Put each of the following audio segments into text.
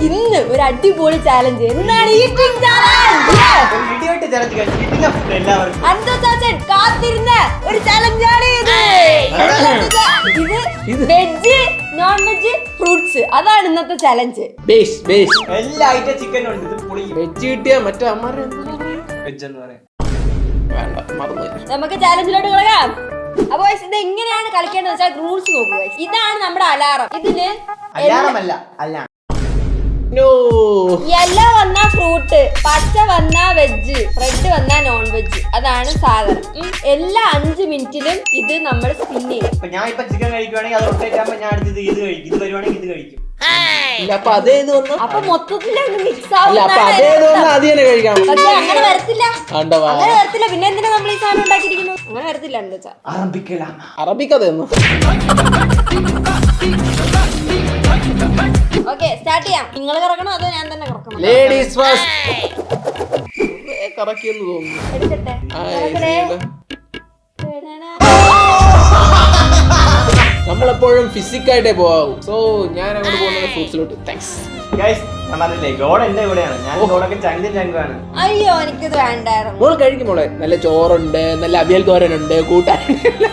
ഇന്ന് ഒരു അടിപൊളി ചാലഞ്ച്. എന്താണ് ഈറ്റിംഗ് ചാലഞ്ച്? കാത്തിരുന്ന ഒരു ചാലഞ്ചാണ് ഇത്. വെജ്, നോൺ വെജ്, ഫ്രൂട്ട്സ്, അതാണ് ഇന്നത്തെ ചാലഞ്ച്. എല്ലാ ഐറ്റം ചിക്കൻ ഉണ്ട്. വെജ് കിട്ടിയാ മറ്റേ വെജ് എന്ന് പറയാം. നമുക്ക് ചാലഞ്ചിലോട്ട് കളയാം. അപ്പൊ ഇത് എങ്ങനെയാണ് കളിക്കേണ്ടത് വെച്ചാൽ റൂൾസ് നോക്കുക. ഇതാണ് നമ്മുടെ അലാറം. ഇതില് യെല്ലോ വന്നാ ഫ്രൂട്ട്, പച്ച വന്നാ വെജ്, റെഡ് വന്നാ നോൺ വെജ്. അതാണ് സാധനം. എല്ലാ 5 മിനിറ്റിലും ഇത് നമ്മൾ സ്പിൻ ചെയ്യും. ഞാൻ ഇപ്പൊ ചിക്കൻ കഴിക്കുവാണെങ്കിൽ അത് റൊട്ടേറ്റ് ആകുമ്പോ ഞാൻ അടുത്തത് ഇത് കഴിക്കും, ഇത് വരുവാണെങ്കിൽ ഇത് കഴിക്കും. അപ്പൊ മൊത്തത്തില് മിക്സ് പക്ഷെ അങ്ങനെ വരത്തില്ല. പിന്നെ എന്തിനാ നമ്മൾ ഈ സാധനം ഉണ്ടാക്കിയിരിക്കുന്നത്? അങ്ങനെ വരത്തില്ല. എന്താ വെച്ചാ അറബിക്കതെന്ന്. ഓക്കെ, സ്റ്റാർട്ട് ചെയ്യാം. നിങ്ങൾ കറക്കണോ അതോ ഞാൻ തന്നെ കറക്കണം? Ladies first. കറക്കിയെന്ന് തോന്നുന്നു. എടുക്കട്ടെ. നമ്മളെപ്പോഴും ഫിസിക്കായിട്ടേ പോവാം. സോ ഞാൻ അങ്ങോട്ട് പോകുന്നത് ഫ്രൂട്ട്സിലോട്ട്. താങ്ക്സ്. അയ്യോ, എനിക്കിത് വേണ്ടായിരുന്നു. മോള് കഴിക്കും മോളെ. നല്ല ചോറുണ്ട്, നല്ല അവിയൽ തോരനുണ്ട്, കുഴപ്പമില്ലേ.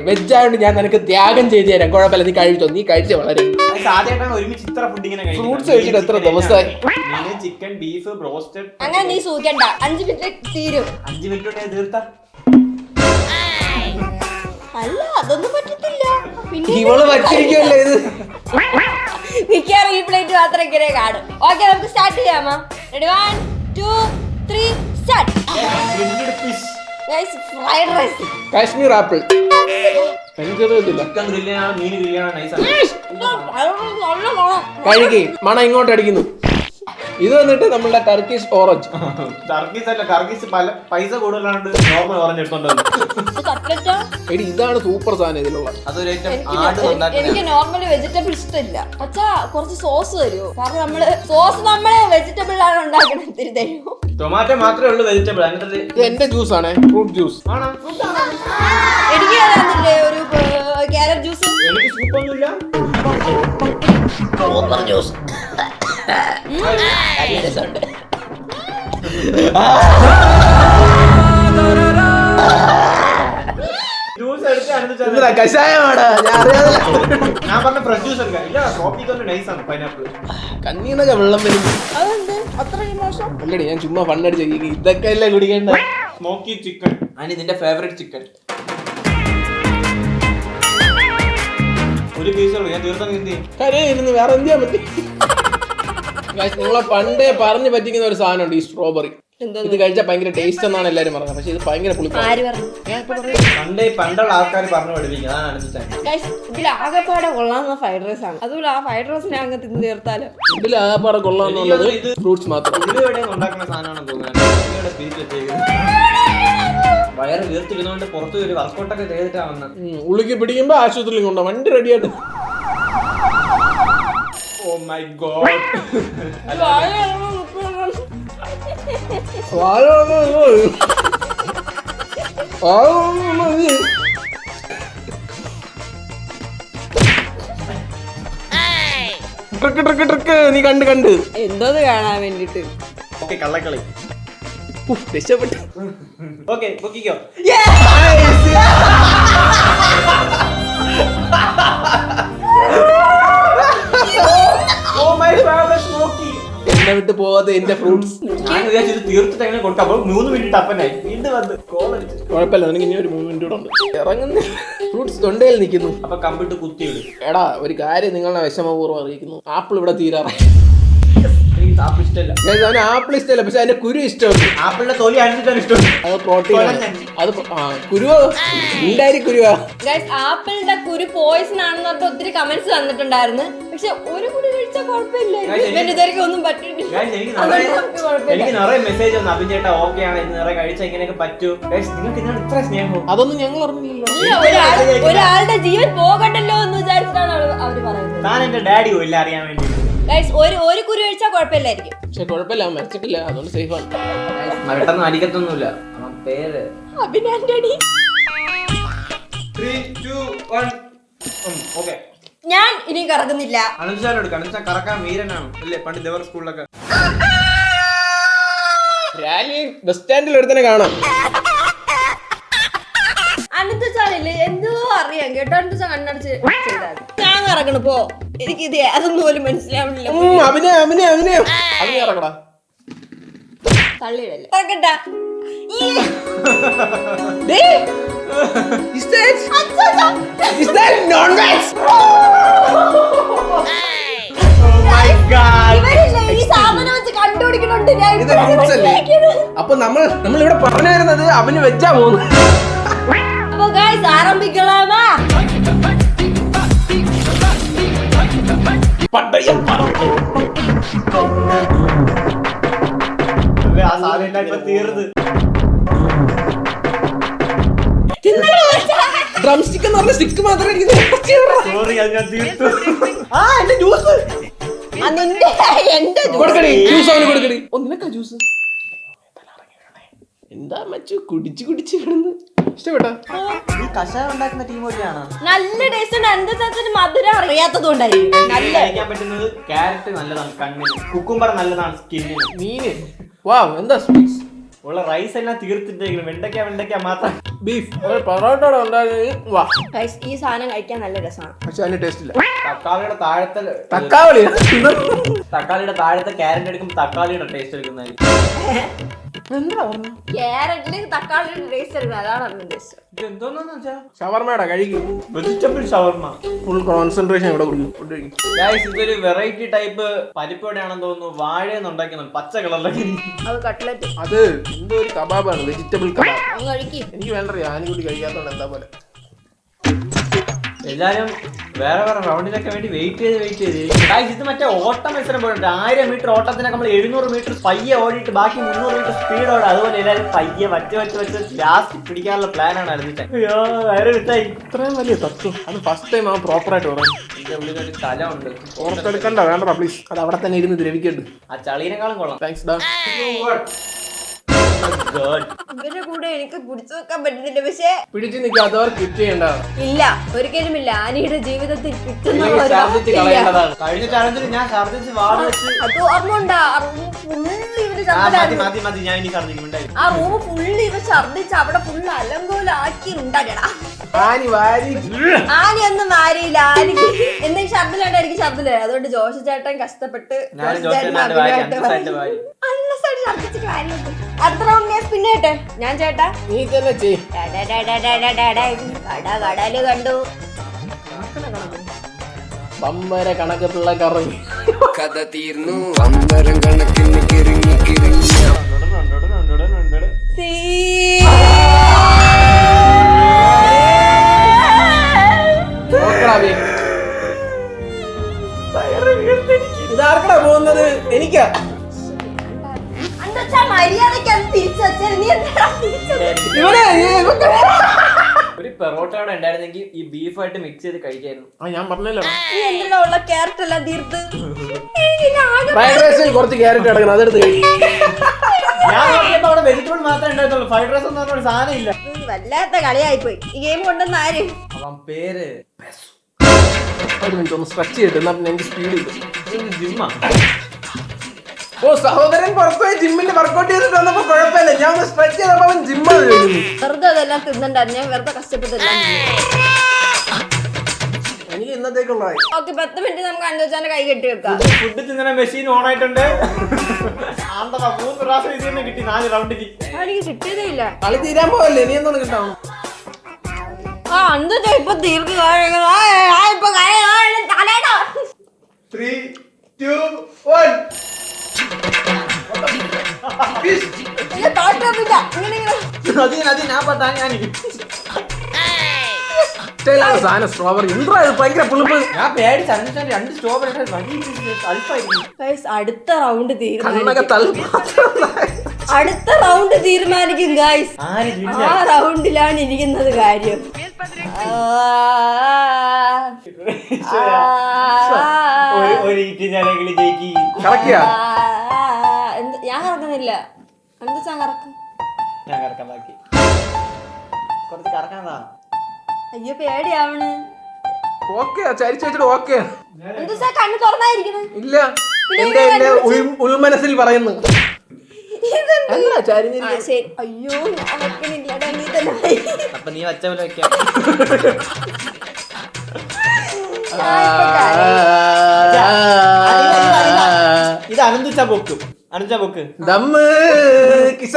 വെജ് ആയതുകൊണ്ട് ഞാൻ നിനക്ക് ത്യാഗം ചെയ്തു തരാം. കുഴപ്പമില്ല, നീ കഴിച്ചോ. നീ കഴിച്ച വളരെ ഫ്രൂട്ട്സ് കഴിച്ചിട്ട് എത്ര ദിവസമായി? Chicken, beef, broasted. അങ്ങനെ നീ സൂക്കണ്ട. 5 മിനിറ്റ് തീരും. 5 മിനിറ്റ് തീർത്താ? അല്ല, അതൊന്നും പറ്റത്തില്ല. ഇവള് പറ്റിരിക്കുമല്ലോ ഇത്. മിക്കവാറും ഈ പ്ലേറ്റ് മാത്രം ഇങ്ങനെ കാണും. ഓക്കെ, നമുക്ക് സ്റ്റാർട്ട് ചെയ്യാമോ? Ready, 1 2 3 start. Guys, fried rice, Kashmir apple. കഴുകി മണ ഇങ്ങോട്ട് അടിക്കുന്നു. ഇത് വന്നിട്ട് നമ്മളുടെ ടർക്കിഷ് ഓറഞ്ച്. ടർക്കിഷ് പൈസ കൂടുതലാണ്ട് നോർമൽ ഓറഞ്ച് എടുത്തോണ്ട്. ഇതാണ് സൂപ്പർ സാധനം ഇതിലുള്ള. എനിക്ക് നോർമലി വെജിറ്റബിൾ ഇഷ്ടമില്ല. പക്ഷാ കുറച്ച് സോസ് തരുമോ? കാരണം നമ്മള് വെജിറ്റബിൾ ആണ് ഉണ്ടാക്കുന്നത്. ഇത്തിരി തരുമോ? ടൊമാറ്റോ മാത്രമേ ഉള്ളൂ വെജിറ്റബിൾ. ഇത് എന്റെ ജ്യൂസ് ആണ്, ഫ്രൂട്ട് ജ്യൂസ്. എനിക്ക് തരാന്നില്ലേ ഒരു ക്യാരറ്റ് ജ്യൂസ്? എനിക്ക് സൂപ്പൊന്നുമില്ല. ജ്യൂസ് കണ്ണീന്നൊക്കെ വെള്ളം വരും. അല്ലടി, ഞാൻ ചുമ്മാ ഫണ്ണടിച്ച ഇതൊക്കെ അല്ലേ കുടിക്കേണ്ട. Smoky chicken. അതിന് നിന്റെ ഫേവറേറ്റ് ചിക്കൻ. ഒരു പീസ് ഞാൻ തീർന്നു. കരയിരുന്ന് വേറെ എന്ത് ചെയ്യാൻ പറ്റി? നിങ്ങളെ പണ്ടേ പറഞ്ഞു പറ്റിക്കുന്ന ഒരു സാധനമുണ്ട്, ഈ സ്ട്രോബെറി. ഇത് കഴിച്ചാൽ ഭയങ്കര ടേസ്റ്റ് എന്നാണ് എല്ലാരും പറഞ്ഞത്. പക്ഷെ ഇത് ഭയങ്കര പണ്ടുള്ള ആൾക്കാർ പറഞ്ഞു പഠിപ്പിക്കും. ഇതിൽ ആകെപ്പാടെ കൊള്ളാവുന്ന ഫ്രൈഡ് റൈസ് ആണ്. അതുപോലെ ആ ഫ്രൈഡ് റൈസിനെ അങ്ങ് തിന്ന് തീർത്താലോ. ഇതിൽ ആകെപ്പാടെ കൊള്ളാവുന്നുള്ളത് ഫ്രൂട്ട്സ് മാത്രം. ഉണ്ടാക്കുന്ന സാധനമാണെന്ന് തോന്നുന്നത്. വയറ് വീർത്തിരുന്നോണ്ട് പുറത്ത് ഒരു വർക്കൗട്ടൊക്കെ ചെയ്തിട്ടാ വന്നത്. ഉള്ളിക്ക് പിടിക്കുമ്പോ ആശുപത്രിയിൽ കൊണ്ടോ വണ്ടി റെഡിയായിട്ട്. Oh my god. ട്രിക്ക് നീ കണ്ട് എന്തോന്ന് കാണാൻ വേണ്ടിട്ട്. ഓക്കെ, കള്ളക്കളി. രക്ഷപ്പെട്ടു. ഓക്കെ, പൊക്കിക്കോ. എന്നെ വിട്ട് പോവാതെ എന്റെ ഫ്രൂട്ട്സ്. തീർത്തിട്ട് എങ്ങനെ കൊടുക്കാം? 3 മിനിറ്റ് അപ്പനായി വീണ്ടും വന്ന് കുഴപ്പമില്ല, എനിക്ക് ഇനി ഒരു 3 മിനിറ്റ് കൂടെ ഉണ്ട്. ഇറങ്ങുന്ന ഫ്രൂട്ട്സ് തൊണ്ടയിൽ നിൽക്കുന്നു. അപ്പൊ കമ്പിട്ട് കുത്തിയിടും. എടാ, ഒരു കാര്യം നിങ്ങളെ വിഷമപൂർവ്വം അറിയിക്കുന്നു. ആപ്പിൾ ഇവിടെ തീരാറായി. ആപ്പിൾ ഇഷ്ടമല്ല. അവന് ആപ്പിൾ ഇഷ്ടമല്ല, പക്ഷെ അതിന്റെ കുരു ഇഷ്ടമുണ്ട്. ആപ്പിളിന്റെ തൊലി അടിച്ചിട്ടാണ് ഇഷ്ടം. അത് പ്രോട്ടീൻ. അത് കുരുവോ ഉണ്ടായി കുരുവാ. ആപ്പിളിന്റെ കുരു പോയിസൺ ആണെന്ന് പറഞ്ഞിട്ട് ഒത്തിരി കമന്റ്സ് വന്നിട്ടുണ്ടായിരുന്നു. പക്ഷെ ഒരു കുരു കഴിച്ചാൽ കുഴപ്പമില്ല. ഒന്നും പറ്റില്ല. എനിക്ക് നിറയെ മെസ്സേജ് വന്നു. അഭിൻ ചേട്ടാ ഓക്കെ ആണ്, നിറയെ കഴിച്ചാൽ ഇങ്ങനെയൊക്കെ പറ്റൂ. നിങ്ങൾക്ക് ഇതിനാണ് ഇത്ര സ്നേഹം? അതൊന്നും ഞങ്ങൾ അറിഞ്ഞില്ലല്ലോ. ഒരാളുടെ ജീവൻ പോകണ്ടല്ലോ എന്ന് വിചാരിച്ചിട്ടാണ് അവര് പറയുന്നത്. ഞാൻ എന്റെ ഡാഡി പോയില്ല അറിയാൻ വേണ്ടി. ഒരു കുരു കഴിച്ചാൽ കുഴപ്പമില്ലായിരിക്കും. പക്ഷെ കുഴപ്പമില്ല, മരിച്ചിട്ടില്ല, അതുകൊണ്ട് സേഫ് ആണ്. പെട്ടെന്ന് അടിക്കത്തൊന്നുമില്ല. പേര് അഭിനാന്റണി. 3 2 1 ഓക്കെ. ഞാൻ ഇനി കറങ്ങുന്നില്ല. അനന്തുചാനോട് കറക്കാൻ വീരനാണ് അല്ലേ പണ്ട് ദേവർ സ്കൂളിലൊക്കെ. റാലി ബസ് സ്റ്റാൻഡിൽ ഒരുത്തനെ കാണാം. അനന്തുചാനില്ലേ എന്തോ അറിയാം കേട്ടോ. അനന്തുചാൻ കണ്ണടച്ച് ചെയ്താൽ ഞാൻ കറങ്ങണ പോ. എനിക്കിത് അതൊന്നും പോലും മനസ്സിലാവണില്ല. ഇറങ്ങടാ. തള്ളിയിടല്ലേ കറക്കട്ടാ. അപ്പൊ നമ്മൾ ഇവിടെ പറഞ്ഞു വരുന്നത് അവന് വെച്ചാ പോകുന്നു. അപ്പൊ ഗൈസ് ആരംഭിക്കലാമാ. ആ സാധനം ഇപ്പൊ തീർന്ന് ഡ്രം സ്റ്റിക്ക് എന്ന് പറഞ്ഞ സ്റ്റിക്ക് മാത്രമേ സോറി അത് ഞാൻ തീർത്തു. എന്റെ ജ്യൂസ് എന്റെ കൊടുക്കടി. ജ്യൂസ് അവന് കൊടുക്കടി. ഒന്നിനൊക്കെ ജ്യൂസ് എന്താ മച്ചു കുടിച്ച് കിടന്ന് ഇഷ്ടപ്പെട്ടാ? ഈ കഷായം ഉണ്ടാക്കുന്ന ടീം വഴിയാണ്. നല്ല ടേസ്റ്റ് ഉണ്ട്. എന്താ ചാച്ചന് മധുരം അറിയാത്തത് കൊണ്ടായിരിക്കും. നല്ല കഴിക്കാൻ പറ്റുന്നത് ക്യാരറ്റ് നല്ലതാണ് കണ്ണിന്, കുക്കുംബർ നല്ലതാണ് സ്കിന്നിന്, മീന് വാവ് എന്താ സ്വീറ്റ്സ് ഉള്ള റൈസ് എല്ലാം തീർത്തിട്ടേക്കണം. വെണ്ടയ്ക്ക മാത്രം. ബീഫ് പൊറോട്ടോടെ ഉണ്ടായിരുന്നെങ്കിൽ വാ. ഗൈസ് ഈ സാധനം കഴിക്കാൻ നല്ല രസമാണ്. പക്ഷെ അതിന് ടേസ്റ്റ് ഇല്ല. തക്കാളിയുടെ താഴത്തെ ക്യാരറ്റ് എടുക്കുമ്പോൾ തക്കാളിയുടെ ടേസ്റ്റ് എടുക്കുന്നതായിരിക്കും. എന്താ പറഞ്ഞു? ക്യാരറ്റിന് തക്കാളിയുടെ ടേസ്റ്റ് എടുക്കുന്നത് അതാണ് ഉദ്ദേശിച്ചത്. ഇതെന്തോന്നു വെച്ചാ ഷവർമയുടെ കഴിക്കും. വെജിറ്റബിൾ ഷവർമ. ഫുൾ കോൺസെൻട്രേഷൻ ഇവിടെ കൊടുക്കും. ഇതൊരു വെറൈറ്റി ടൈപ്പ് പരിപ്പോടെയാണെന്ന് തോന്നുന്നു. വാഴയെന്ന് ഉണ്ടാക്കുന്നത് പച്ച കളറിലൊക്കെ. അത് കട്ട്ലറ്റ്. അത് എന്തോ ഒരു കബാബാണ്, വെജിറ്റബിൾ കബാബ്. കഴിക്കും. എനിക്ക് വേണ്ട, ഞാനും കൂടി കഴിക്കാത്തോണ്ട് എന്താ പോലെ. എല്ലാരും വേറെ റൗണ്ടിനൊക്കെ വേണ്ടി വെയിറ്റ് ചെയ്ത് ഇത് മറ്റേ ഓട്ട മത്സരം പോയിട്ട് 1000 മീറ്റർ ഓട്ടത്തിനൊക്കെ നമ്മൾ 700 മീറ്റർ പയ്യെ ഓടിയിട്ട് ബാക്കി 300 മീറ്റർ സ്പീഡ് ഓടും. അതുപോലെ എല്ലാവരും പയ്യെ വച്ച് ലാസ്റ്റ് പിടിക്കാനുള്ള പ്ലാനാണ് അറിഞ്ഞിട്ട്. അയ്യോ വേറെ വിട്ടായി. ഇത്രയും വലിയ തത്വം അത് ഫസ്റ്റ് ടൈം ആ പ്രോപ്പറായിട്ട് പറഞ്ഞു. എന്റെ ഉള്ളിലൊരു സ്ഥലമുണ്ട്. ഓർത്തെടുക്കണ്ട, വേണ്ട പ്ലീസ്. അത് അവിടെ തന്നെ ഇരുന്ന് ദ്രവിക്കണ്ട്. ആ ചളീനേക്കാളും കൊള്ളാം. താങ്ക്സ് ഡാ. ഇവരുടെ കൂടെ എനിക്ക് പിടിച്ചു വെക്കാൻ പറ്റുന്നില്ല. പക്ഷേ പിടിച്ചു നിൽക്കാത്തവർ ക്വിറ്റ് ചെയ്യണ്ട. ഇല്ല, ഒരിക്കലും ഇല്ല. ആനിയുടെ ജീവിതത്തിൽ കിട്ടുന്ന ഒരു ഛർദ്ദിച്ച് ഇല്ല. കളയേണ്ടതാണ്. കഴിഞ്ഞ ചാലഞ്ചിൽ ഞാൻ ഛർദ്ദിച്ച് വാട് വെച്ച്. അത് ഓർമ്മ ഉണ്ടാ? മതി ഞാൻ ഇനി ഛർദ്ദിക്കുന്നുണ്ടായി. ആ റൂം ഫുള്ള് ഇവ ഛർദ്ദിച്ച് അവിടെ ഫുള്ള് അലങ്കോലാക്കി ഉണ്ടാകടാ. ആനി വാരി ആനി ഒന്നും മാറിയില്ല. ആനിക്ക് എന്തെങ്കിലും ഛർദ്ദിലാണ്ട് എനിക്ക് ഛർദ്ദില്ല. അതുകൊണ്ട് ജോഷി ചേട്ടൻ കഷ്ടപ്പെട്ട് ഛർദ്ദിച്ച് കാര്യമുണ്ട്. അടുത്ത റൗണ്ട് ഞാൻ സ്പിൻ ചെയ്യട്ടെ. ഞാൻ ചേട്ടാ നീ തന്നെ ചെയ്. കടല് കണ്ടു. പമ്പര കണക്ക് പിള്ള കറങ്ങി കഥ തീർന്നു. പമ്പരം കണക്കിന് കിറങ്ങി ഇതാർക്കടാ പോകുന്നത്? എനിക്കാ. മര്യാദക്ക് അത് തിരിച്ചു വെച്ചാൽ നീ എന്താ തിരിച്ചു? ഒരു പെറോട്ടയോടെ ഉണ്ടായിരുന്നെങ്കിൽ ഈ ബീഫായിട്ട് മിക്സ് ചെയ്ത് കഴിക്കായിരുന്നു. ഞാൻ പറഞ്ഞല്ലോ, നീ എന്തിനാ ഉള്ള ക്യാരറ്റ് എല്ലാം തീർത്ത്? ഫ്രൈഡ് റൈസിൽ കുറച്ച് ക്യാരറ്റ് കിടക്കണം, അതെടുത്ത് കഴിക്കും. ഞാൻ നോക്കിയപ്പോ അവിടെ വെജിറ്റബിൾ മാത്രമേ ഉണ്ടായിരുന്നുള്ളൂ. ഫ്രൈഡ് റൈസ് എന്ന് പറഞ്ഞ സാധനം ഇല്ല. വല്ലാത്ത കളിയായിപ്പോയി. ഈ ഗെയിം കൊണ്ടുവന്ന ആര്? അവൻ പേര് ഒരു മിനിറ്റ് ഒന്ന് സ്ട്രെച്ച് ചെയ്തിട്ട് എന്നാ പിന്നെ എനിക്ക് സ്പീഡ് കിട്ടും. ജിമ്മ. ഓ സഹോദരൻ പുറത്തുപോയി ജിമ്മിന്റെ വർക്കൗട്ട് ചെയ്തിട്ട് വന്നപ്പോ കുഴപ്പമില്ല. ഞാൻ ഒന്ന് സ്ട്രെച്ച് ചെയ്തപ്പോ അവൻ ജിമ്മാണ് കഴിക്കുന്നു. വെറുതെ അതെല്ലാം തിന്നണ്ടായിരുന്നു. ഞാൻ വെറുതെ കഷ്ടപ്പെട്ടില്ല. എനിക്ക് ഇന്നത്തേക്കുള്ളതായി. ഓക്കെ, 10 മിനിറ്റ് നമുക്ക് അഞ്ചോച്ചാന്റെ കൈ കെട്ടി വെക്കാം. ഫുഡ് തിന്നണ മെഷീൻ ഓൺ ആയിട്ടുണ്ട്. 3 പ്രാവശ്യം ഇത് തന്നെ കിട്ടി 4 റൗണ്ടിൽ. എനിക്ക് കിട്ടിയതേ ഇല്ല. കളി തീരാൻ പോവല്ലേ, ഇനി എന്തോന്ന് കിട്ടാം. ആ എന്താ ഇപ്പൊ തീർക്കുക? 3, 2, 1. സാധനം സ്ട്രോബെറി ഭയങ്കര പുളിപ്പ്. ഞാൻ പേടിച്ച് 2 സ്ട്രോബെറി അടുത്ത റൗണ്ട് അടുത്ത റൗണ്ട് തീരുമാനിക്കും ഗായ്സ്. ആ റൗണ്ടിലാണ് ഇരിക്കുന്നത് കാര്യം. ഞാൻ കറക്കുന്നില്ല. എന്താ കറക്കും? ഞാൻ കറക്കാൻ ബാക്കി കുറച്ച് കറക്കാതാ. അയ്യോ പേടിയാവണ്. ഓക്കെ ചരിച്ചു വെച്ചിട്ട് ഓക്കെ എന്താ കണ്ണ് തുറന്നായിരിക്കുന്നത്? ഇല്ല എന്റെ ഉൾമനസ്സിൽ പറയുന്നു. എന്താ ചരിഞ്ഞിരിക്കുന്നത്? ശരി. അയ്യോ ഞാൻ വെക്കണില്ലടാ, നീ തന്നെ വെയ്. അപ്പൊ നീ വച്ച പോലെ വെക്കാം. ഇത് അനന്തുച്ച പൊക്കും. അനന്തുച്ച പൊക്ക്. ദമ്മ് കിസ.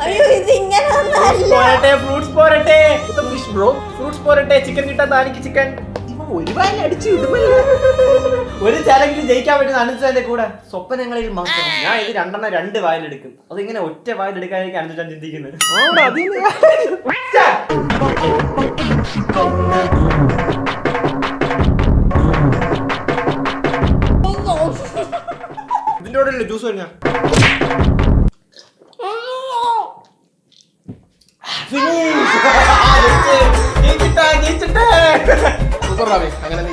അയ്യോ ഇത് ഇങ്ങനെ ഫ്രൂട്ട്സ് പോരട്ടെ, ഫിഷ് ബ്രോ. ഫ്രൂട്ട്സ് പോരട്ടെ. ചിക്കൻ കിട്ടാൻ താനിക്ക് ചിക്കൻ. ഒരു വായിൽ അടിച്ചു വിടുമല്ലോ. ഒരു ചാലെങ്കിലും ജയിക്കാൻ പറ്റുന്ന അനന്തുച്ചാന്റെ കൂടെ സ്വപ്നങ്ങളിൽ മാത്രം. ഞാൻ ഇത് രണ്ടെണ്ണം 2 വായിലെടുക്കും. അതിങ്ങനെ ഒറ്റ വായിലെടുക്കാനായിരിക്കും അനന്തുച്ചാൻ ചിന്തിക്കുന്നത്. ഇതിന്റെ കൂടെ ജ്യൂസ് കഴിഞ്ഞ സൂപ്പർ റാവേ. അങ്ങനെ നീ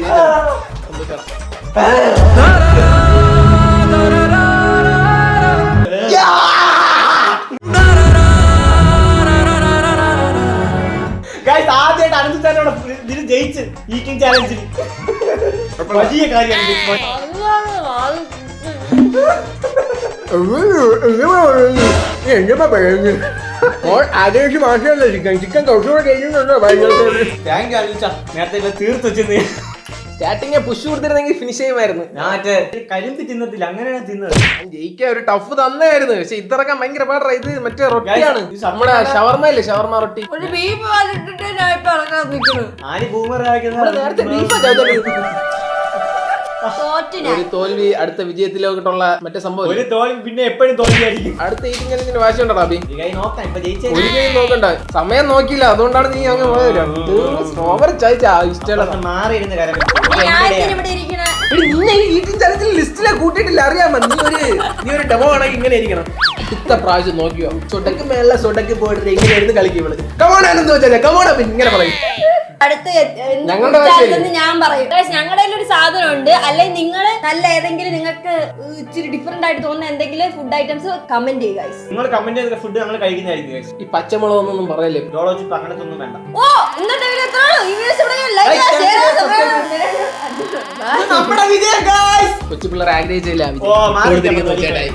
ആദ്യമായിട്ട് അനന്തുച്ചാനോട് ഇതിന് ജയിച്ച് ഈറ്റിംഗ് ചാലഞ്ചിൽ വലിയ കാര്യമാണ്. ചിക്കൻ കുറച്ചുകൂടെ കഴിയുന്നുണ്ടോ? താങ്ക് യു അനന്തുച്ച. നേരത്തെ തീർത്ത് വെച്ചത് സ്റ്റാർട്ടിങ് പുഷ് കൊടുത്തിരുന്നെങ്കിൽ ഫിനിഷ് ചെയ്യുമായിരുന്നു. ഞാൻ മറ്റേ കരിമ്പ് തിന്നത്തില്ല, അങ്ങനെയാണ് തിന്നത്. ജയിക്കാൻ ഒരു ടഫ് തന്നെയായിരുന്നു. പക്ഷെ ഇത്രക്കാൻ ഭയങ്കര പാടാ. ഇത് മറ്റേ റൊട്ടിയാണ്, നമ്മുടെ ഷവർമ ഇല്ലേ, ഷവർമ റൊട്ടി. ഒരു ബീഫ് വാലിട്ടിട്ട് ഞാൻ ഇപ്പൊ ഇറങ്ങാൻ നിൽക്കുന്നു. ആര് ബൂമർ നേരത്തെ ബീഫാ തോറ്റ് ഞാൻ. ഒരു തോൽവി അടുത്ത വിജയത്തിലോട്ടുള്ള മറ്റേ സംഭവം. ഒരു തോൽവി പിന്നെ എപ്പോഴും തോൽവിയായിരിക്കും. അടുത്ത ഈറ്റിംഗ് വാശിയുണ്ടോ റാബി? നോക്കാം. ഇപ്പൊ ജയിച്ചേ ഒരു ഗെയിം നോക്കണ്ട, സമയം നോക്കില്ല, അതുകൊണ്ടാണ് നീ അങ്ങ് പോയത്. ഓവർ ചോദിച്ചാ ഇഷ്ടമുള്ള മാറിയിരുന്ന കാര്യം. ഞാൻ ഇവിടെ ഇരിക്കണ നിന്നെ ഈ ഈറ്റിംഗ് ചലഞ്ചിൽ ലിസ്റ്റിലെ കൂട്ടിയിട്ടില്ല, അറിയാമോ? നീ ഒരു ഡെമോ ആണെങ്കിൽ ഇങ്ങനെ ഇരിക്കണം. ഇത്ത പ്രാവശ്യം നോക്കിയോ, ചൊടക്ക് മേലെ ചൊടക്ക് പോയിട്ട് ഇങ്ങനെ ഇരുന്ന് കളിക്കും ഇവള്. കമോണാണെന്ന് വെച്ചാൽ കമോണ ഇങ്ങനെ പറയും. അടുത്ത ഞങ്ങളുടെ ഞാൻ പറയും. ഞങ്ങളുടെ ഒരു സാധനം ഉണ്ട്, അല്ലെങ്കിൽ നിങ്ങൾ നല്ല ഏതെങ്കിലും നിങ്ങൾക്ക് ഇച്ചിരി ഡിഫറെന്റ് ആയിട്ട് തോന്നുന്ന എന്തെങ്കിലും ഫുഡ് ഐറ്റംസ് കമന്റ് ചെയ്യുക. നിങ്ങൾ കമന്റ് ചെയ്ത ഫുഡ് ഞങ്ങൾ കഴിക്കുന്നതായിരിക്കും. ഈ പച്ചമുളകൊന്നും പറയല്ലേ, ജോളോജിപ്പ് അങ്ങനത്തെ ഒന്നും വേണ്ട. ഓ ഇന്നത്തെ വീഡിയോ നമ്മുടെ വിജയം ഗൈസ്. കൊച്ചു പിള്ളേർ ആഗ്രഹിച്ചില്ല ഓ മാറി ചേട്ടായി.